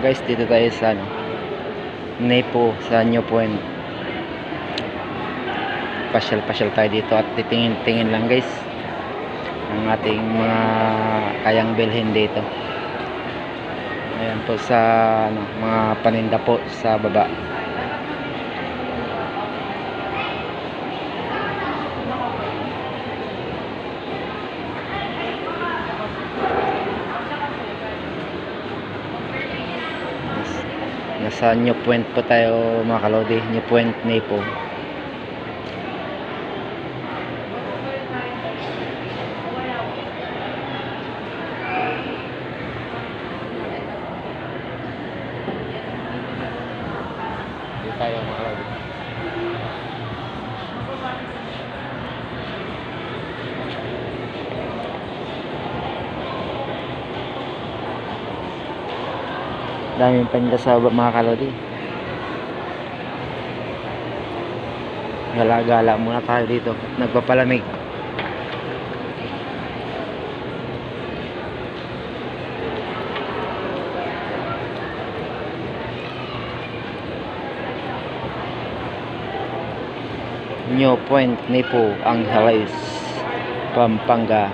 Guys, dito tayo sa Nepo sa New Point. Pasyal-pasyal tayo dito at titingin-tingin lang guys ang ating mga kayang bilhin dito. Ayan po sa mga paninda po sa baba. Nasa New Point po tayo mga kalodi, New Point, Nepo. Dito tayo mga kalodi. Daming paninda sa mga kalodi. Gala-gala muna tayo dito. Nagpapalamig. New Point, Nepo, Angeles, Pampanga.